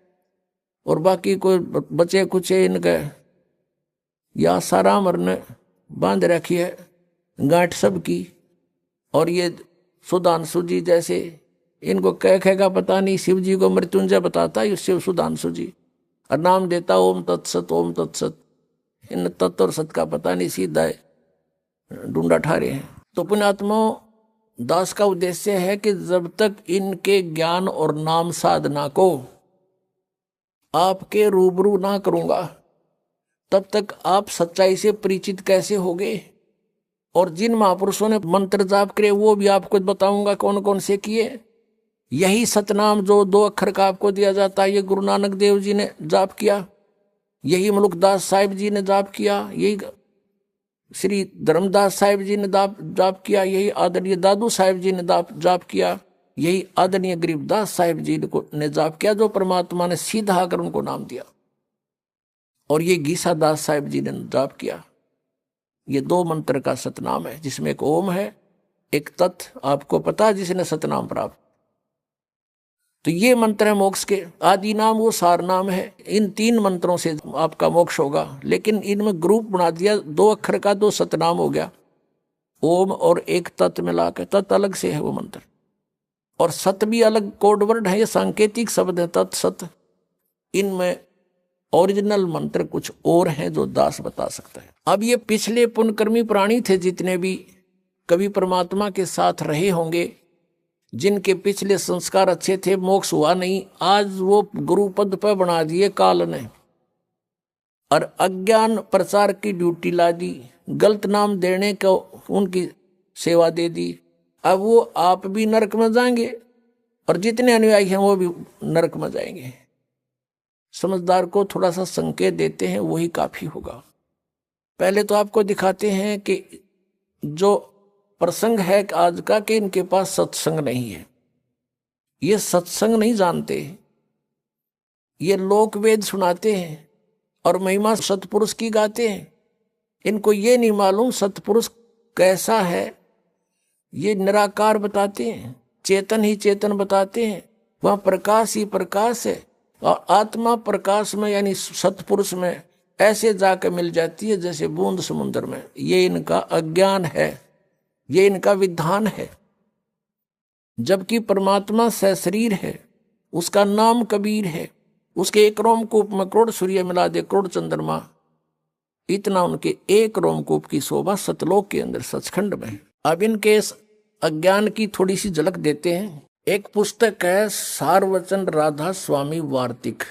और बाकी कोई बचे कुछ इनके या साराम ने बांध रखी है गांठ सबकी। और ये सुधांशु जी जैसे, इनको कह का पता नहीं, शिव जी को मृत्युंजय बताता है शिव सुधांशु जी, और नाम देता ओम तत्सत ओम तत्सत। इन तत्व और सत का पता नहीं, सीधा ढूंढा ठारे हैं। तो पुण्यात्मा दास का उद्देश्य है कि जब तक इनके ज्ञान और नाम साधना को आपके रूबरू ना करूंगा, तब तक आप सच्चाई से परिचित कैसे होगे। और जिन महापुरुषों ने मंत्र जाप करे वो भी आपको बताऊंगा कौन कौन से किए। यही सतनाम जो 2 अक्षर का आपको दिया जाता है, ये गुरु नानक देव जी ने जाप किया, यही मलुकदास साहिब जी ने जाप किया, यही श्री धर्मदास साहिब जी ने जाप किया, यही आदरणीय दादू साहिब जी ने जाप किया, यही आदरणीय गरीबदास साहिब जी ने जाप किया, जो परमात्मा ने सीधा आकर उनको नाम दिया। और ये गीसा दास साहिब जी ने जाप किया। ये 2 मंत्र का सतनाम है, जिसमें एक ओम है, एक तत्। आपको पता है जिसने सतनाम प्राप्त, तो ये मंत्र है मोक्ष के। आदि नाम वो सार नाम है। इन 3 मंत्रों से आपका मोक्ष होगा। लेकिन इनमें ग्रुप बना दिया, 2 अक्षर का 2 सतनाम हो गया, ओम और एक तत् मिलाकर। तत् अलग से है वो मंत्र, और सत भी अलग कोड वर्ड है, ये सांकेतिक शब्द है तत् सत। इनमें ओरिजिनल मंत्र कुछ और हैं जो दास बता सकता है। अब ये पिछले पुण्यकर्मी प्राणी थे, जितने भी कभी परमात्मा के साथ रहे होंगे, जिनके पिछले संस्कार अच्छे थे, मोक्ष हुआ नहीं, आज वो गुरु पद पर बना दिए काल ने, और अज्ञान प्रचार की ड्यूटी ला दी, गलत नाम देने को उनकी सेवा दे दी। अब वो आप भी नरक में जाएंगे, और जितने अनुयायी हैं वो भी नरक में जाएंगे। समझदार को थोड़ा सा संकेत देते हैं, वही काफी होगा। पहले तो आपको दिखाते हैं कि जो प्रसंग है आज का, कि इनके पास सत्संग नहीं है, ये सत्संग नहीं जानते, ये लोक वेद सुनाते हैं और महिमा सतपुरुष की गाते हैं। इनको ये नहीं मालूम सतपुरुष कैसा है। ये निराकार बताते हैं, चेतन ही चेतन बताते हैं, वह प्रकाश ही प्रकाश है, और आत्मा प्रकाश में यानी सतपुरुष में ऐसे जाकर मिल जाती है जैसे बूंद समुद्र में। ये इनका अज्ञान है, ये इनका विधान है। जबकि परमात्मा सशरीर है, उसका नाम कबीर है, उसके एक रोमकूप में करोड़ सूर्य मिला दे करोड़ चंद्रमा, इतना उनके एक रोमकूप की शोभा सतलोक के अंदर सचखंड में। अब इनके अज्ञान की थोड़ी सी झलक देते हैं। एक पुस्तक है सारवचन राधा स्वामी वार्तिक,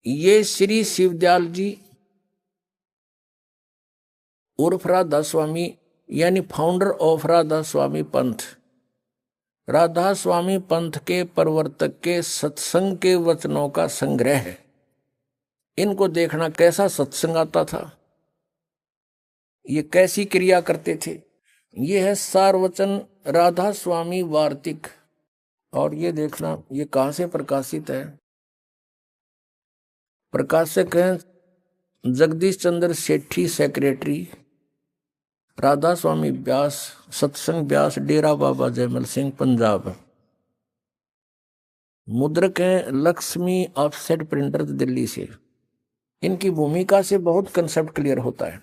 ये श्री शिवदयाल जी उर्फ राधा स्वामी यानी फाउंडर ऑफ राधा स्वामी पंथ, राधा स्वामी पंथ के प्रवर्तक के सत्संग के वचनों का संग्रह है। इनको देखना कैसा सत्संग आता था, ये कैसी क्रिया करते थे। ये है सारवचन राधा स्वामी वार्तिक। और ये देखना ये कहां से प्रकाशित है। प्रकाशक हैं जगदीश चंद्र सेठी, सेक्रेटरी राधा स्वामी व्यास, सत्संग व्यास, डेरा बाबा जयमल सिंह, पंजाब। मुद्रक हैं लक्ष्मी ऑफसेट प्रिंटर्स, दिल्ली से। इनकी भूमिका से बहुत कंसेप्ट क्लियर होता है।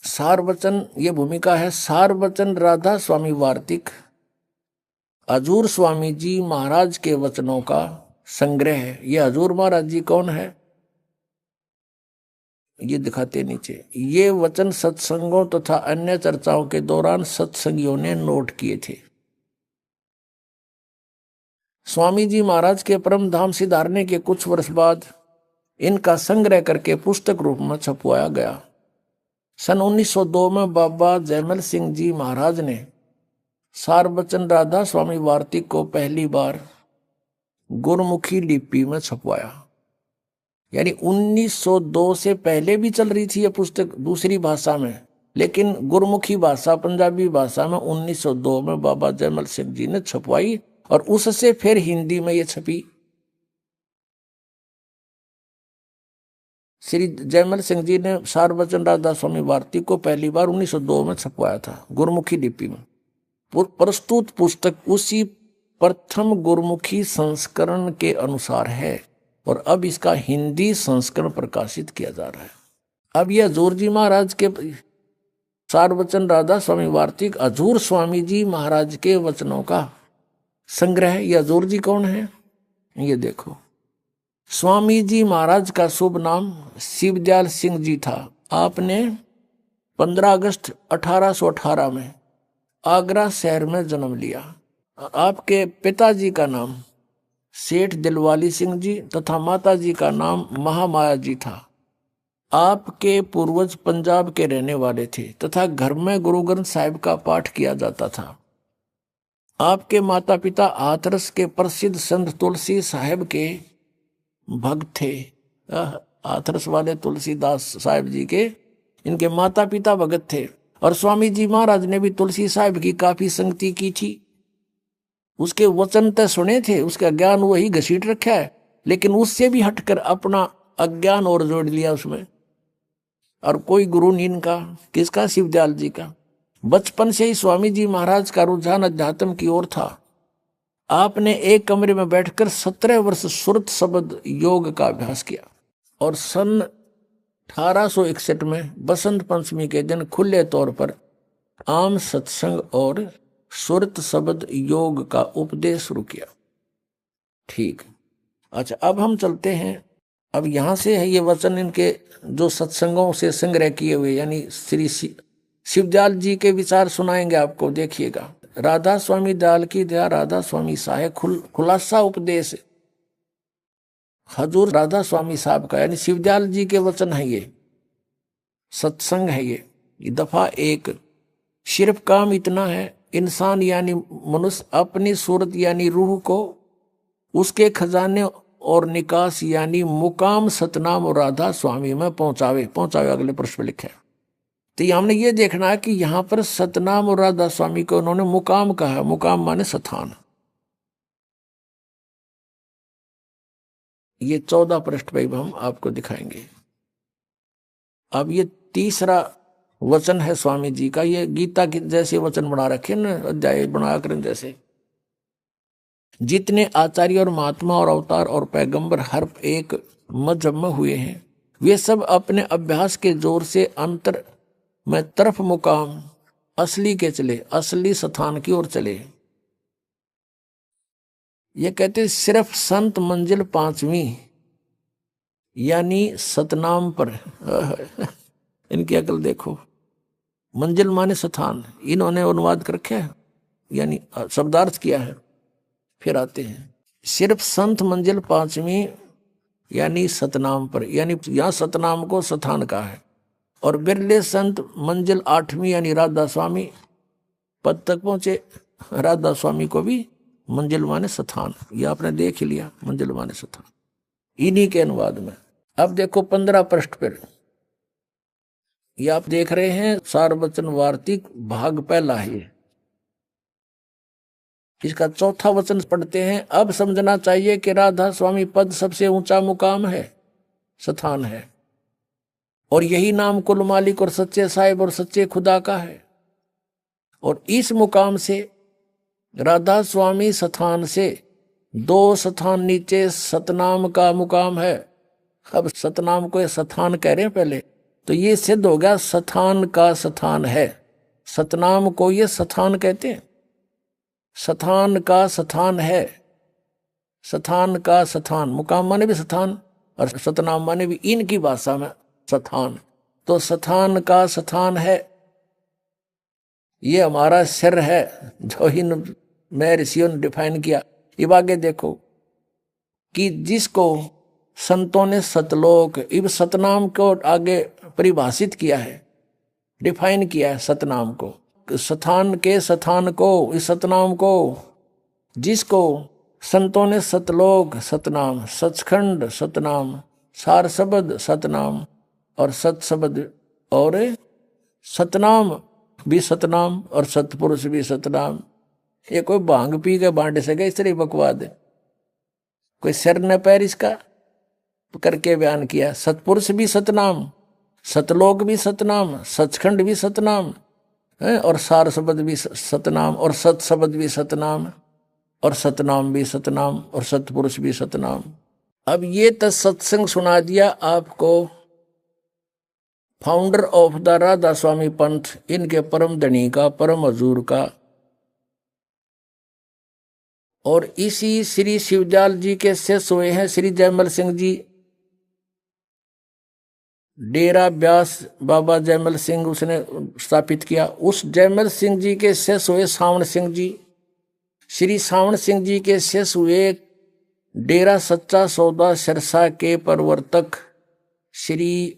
सारवचन ये भूमिका है। सारवचन राधा स्वामी वार्तिक हजूर स्वामी जी महाराज के वचनों का संग्रह है। ये हजूर महाराज जी कौन है, ये दिखाते नीचे। ये वचन सत्संगों तथा अन्य चर्चाओं के दौरान सत्संगियों ने नोट किए थे। स्वामी जी महाराज के परम धाम सिधारने के कुछ वर्ष बाद इनका संग्रह करके पुस्तक रूप में छपवाया गया। सन 1902 में बाबा जयमल सिंह जी महाराज ने सारवचन राधा स्वामी वार्तिक को पहली बार गुरमुखी लिपि में छपवाया। यानी 1902 से पहले भी चल रही थी यह पुस्तक दूसरी भाषा में, लेकिन गुरमुखी भाषा, पंजाबी भाषा में 1902 में बाबा जयमल सिंह जी ने छपवाई और उससे फिर हिंदी में ये छपी। श्री जयमल सिंह जी ने सारवचन राधा स्वामी वार्तिक को पहली बार 1902 में छपवाया था गुरमुखी लिपि में। प्रस्तुत पुस्तक उसी प्रथम गुरमुखी संस्करण के अनुसार है और अब इसका हिंदी संस्करण प्रकाशित किया जा रहा है। अब यह हजूर जी महाराज के सारवचन राधा स्वामी वार्तिक हजूर स्वामी जी महाराज के वचनों का संग्रह। यह हजूर जी कौन है, ये देखो। स्वामी जी महाराज का शुभ नाम शिवदयाल सिंह जी था। आपने 15 अगस्त 1818 में आगरा शहर में जन्म लिया। आपके पिताजी का नाम सेठ दिलवाली सिंह जी तथा माताजी का नाम महामाया जी था। आपके पूर्वज पंजाब के रहने वाले थे तथा घर में गुरु ग्रंथ साहिब का पाठ किया जाता था। आपके माता पिता हाथरस के प्रसिद्ध संत तुलसी साहिब के भक्त थे। हाथरस वाले तुलसीदास साहिब जी के इनके माता पिता भगत थे और स्वामी जी महाराज ने भी तुलसी साहिब की काफी संगति की थी। उसके वचन तो सुने थे, उसका ज्ञान वही घसीट रखा है, लेकिन उससे भी हटकर अपना अज्ञान और जोड़ लिया उसमें। और कोई गुरु नहीं इनका, किसका, शिवदयाल जी का। बचपन से ही स्वामी जी महाराज का रुझान अध्यात्म की ओर था। आपने एक कमरे में बैठकर 17 वर्ष सुरत शब्द योग का अभ्यास किया और सन 1861 में बसंत पंचमी के दिन खुले तौर पर आम सत्संग और सुरत शब्द योग का उपदेश शुरू किया। ठीक, अच्छा, अब हम चलते हैं। अब यहां से है ये वचन इनके जो सत्संगों से संग्रह किए हुए, यानी श्री शिवदयाल जी के विचार सुनाएंगे आपको। देखिएगा, राधा स्वामी दयाल की दया, राधा स्वामी साहेब खुलासा उपदेश हजूर राधा स्वामी साहब का, यानी शिवदयाल जी के वचन है। ये सत्संग है। ये दफा 1। सिर्फ काम इतना है, इंसान यानी मनुष्य अपनी सूरत यानी रूह को उसके खजाने और निकास यानी मुकाम सतनाम और राधा स्वामी में पहुंचावे। अगले प्रश्न में लिखा है। तो हमने ये देखना है कि यहां पर सतनाम और राधा स्वामी को उन्होंने मुकाम कहा। मुकाम माने स्थान। ये 14 पृष्ठ पे हम आपको दिखाएंगे। अब ये तीसरा वचन है स्वामी जी का। ये गीता के जैसे वचन बना रखे न, अध्याय बना करें जैसे। जितने आचार्य और महात्मा और अवतार और पैगंबर हर एक मजहब में हुए हैं, वे सब अपने अभ्यास के जोर से अंतर में तरफ मुकाम असली के चले, असली स्थान की ओर चले। ये कहते सिर्फ संत मंजिल 5वीं यानी सतनाम पर इनकी अकल देखो। मंजिल माने स्थान, इन्होंने अनुवाद कर रखा है, यानी शब्दार्थ किया है। फिर आते हैं सिर्फ संत मंजिल 5वीं यानी सतनाम पर, यानी यहाँ सतनाम को स्थान का है, और बिरले संत मंजिल 8वीं यानी राधा स्वामी पद तक पहुंचे। राधा स्वामी को भी मंजिल माने स्थान, ये आपने देख ही लिया, मंजिल माने स्थान, इन्हीं के अनुवाद में। अब देखो 15 पृष्ठ पर, ये आप देख रहे हैं सारवचन वार्तिक भाग पहला है, इसका चौथा वचन पढ़ते हैं। अब समझना चाहिए कि राधा स्वामी पद सबसे ऊंचा मुकाम है, स्थान है, और यही नाम कुल मालिक और सच्चे साहिब और सच्चे खुदा का है। और इस मुकाम से राधा स्वामी स्थान से 2 स्थान नीचे सतनाम का मुकाम है। अब सतनाम को स्थान कह रहे हैं पहले, तो ये सिद्ध हो गया स्थान का स्थान है। सतनाम को ये स्थान कहते हैं, स्थान का स्थान है, स्थान का स्थान, मुकाम माने भी स्थान और सतनाम माने भी इनकी भाषा में स्थान, तो स्थान का स्थान है। ये हमारा सिर है जो इन मैं ऋषियों ने डिफाइन किया। अब आगे देखो कि जिसको संतों ने सतलोक, इब सतनाम को आगे परिभाषित किया है, डिफाइन किया है सतनाम को, स्थान के स्थान को, इस सतनाम को, जिसको संतों ने सतलोक सतनाम, सचखंड सतनाम, सार शब्द सतनाम और सत शब्द और सतनाम भी सतनाम और सतपुरुष भी सतनाम। ये कोई भांग पी के बांट सके इस तरह बकवाद है, कोई सिर न पैर इसका करके बयान किया। सतपुरुष भी सतनाम, सतलोक भी सतनाम, सचखंड भी सतनाम है, और सार शब्द भी सतनाम और सत शब्द भी सतनाम और सतनाम भी सतनाम और सतपुरुष भी सतनाम। अब ये तो सत्संग सुना दिया आपको फाउंडर ऑफ द राधा स्वामी पंथ, इनके परम धनी का, परम हजूर का, और इसी श्री शिवजाल जी के शिष्य हुए हैं श्री जयमल सिंह जी। डेरा ब्यास बाबा जयमल सिंह उसने स्थापित किया। उस जयमल सिंह जी के शिष्य हुए सावण सिंह जी। श्री सावण सिंह जी के शिष्य हुए डेरा सच्चा सौदा सिरसा के प्रवर्तक श्री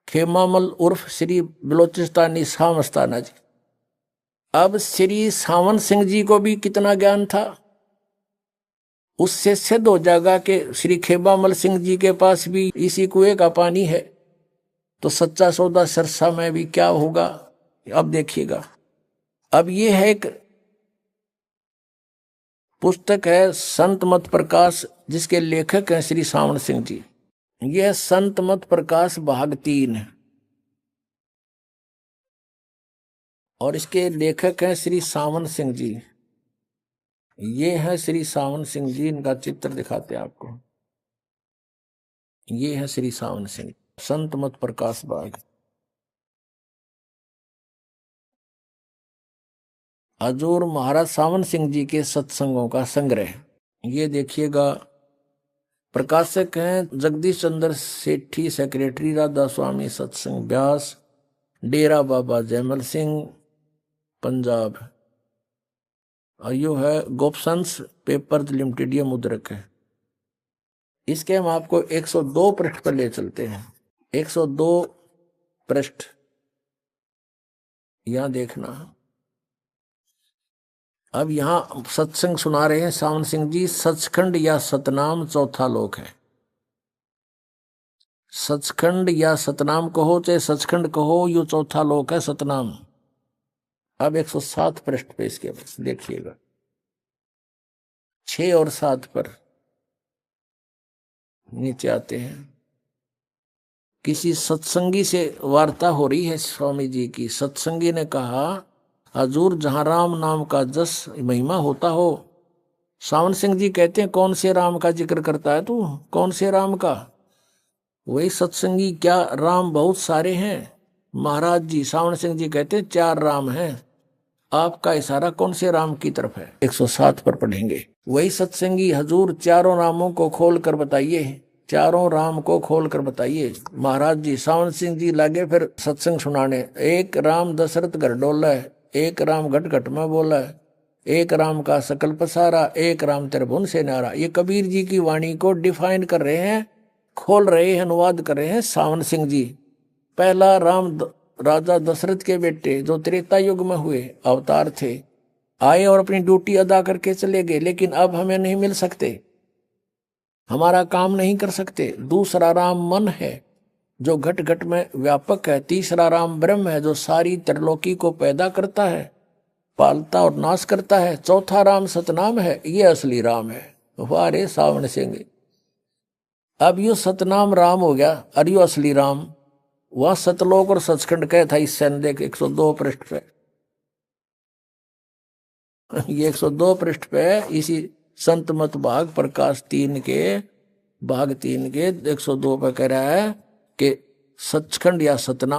खेमामल उर्फ श्री बलोचिस्तानी शाह मस्ताना जी। अब श्री सावन सिंह जी को भी कितना ज्ञान था, उससे सिद्ध हो जाएगा कि श्री खेमामल सिंह जी के पास भी इसी कुएं का पानी है, तो सच्चा सौदा सिरसा में भी क्या होगा अब देखिएगा। अब ये है एक पुस्तक है संत मत प्रकाश, जिसके लेखक हैं श्री सावण सिंह जी। यह संत मत प्रकाश भाग 3 है और इसके लेखक हैं श्री सावन सिंह जी। ये है श्री सावन सिंह जी, इनका चित्र दिखाते हैं आपको। ये है श्री सावन सिंह, संत मत प्रकाश भाग। हजूर महाराज सावन सिंह जी के सत्संगों का संग्रह। ये देखिएगा, प्रकाशक हैं जगदीश चंद्र सेठी, सेक्रेटरी राधा स्वामी सत्संग ब्यास, डेरा बाबा जयमल सिंह पंजाब। और यो है गोपसंस पेपर्स लिमिटेड, ये मुद्रक है। इसके हम आपको 102 पृष्ठ पर ले चलते हैं। 102 पृष्ठ यहां देखना। अब यहां सत्संग सुना रहे हैं सावन सिंह जी। सचखंड या सतनाम चौथा लोक है। सचखंड या सतनाम कहो चाहे सचखंड कहो, यो चौथा लोक है सतनाम। अब 107 पृष्ठ पे इसके देखिएगा, 6 और 7 पर नीचे आते हैं। किसी सत्संगी से वार्ता हो रही है स्वामी जी की। सत्संगी ने कहा, हजूर जहां राम नाम का जस महिमा होता हो। सावन सिंह जी कहते हैं, कौन से राम का जिक्र करता है तू, कौन से राम का? वही सत्संगी, क्या राम बहुत सारे हैं महाराज जी? सावन सिंह जी कहते हैं 4 राम हैं। आपका इशारा कौन से राम की तरफ है? 107 पर पढ़ेंगे। वही सत्संगी, हजूर चारों रामों को खोल कर बताइए, चारों राम को खोल कर बताइए महाराज जी। सावन सिंह जी लागे फिर सत्संग सुनाने। एक राम दशरथ घर डोला है, एक राम घट घट में बोला है, एक राम का सकल पसारा, एक राम त्रिभुवन से न्यारा। ये कबीर जी की वाणी को डिफाइन कर रहे हैं, खोल रहे हैं, अनुवाद कर रहे हैं सावन सिंह जी। पहला राम राजा दशरथ के बेटे जो त्रेता युग में हुए अवतार थे, आए और अपनी ड्यूटी अदा करके चले गए, लेकिन अब हमें नहीं मिल सकते, हमारा काम नहीं कर सकते। दूसरा राम मन है जो घट घट में व्यापक है। तीसरा राम ब्रह्म है जो सारी त्रिलोकी को पैदा करता है, पालता और नाश करता है। चौथा राम सतनाम है, ये असली राम है। वाह रे सावन सिंह, अब यो सतनाम राम हो गया और यो असली राम। वह सतलोक और सचखंड कह था इस देख 102 पृष्ठ पे। ये 102 पृष्ठ पे इसी संत मत भाग प्रकाश 3 के भाग 3 के 102 पे कह रहा है कि सचखंड या सतना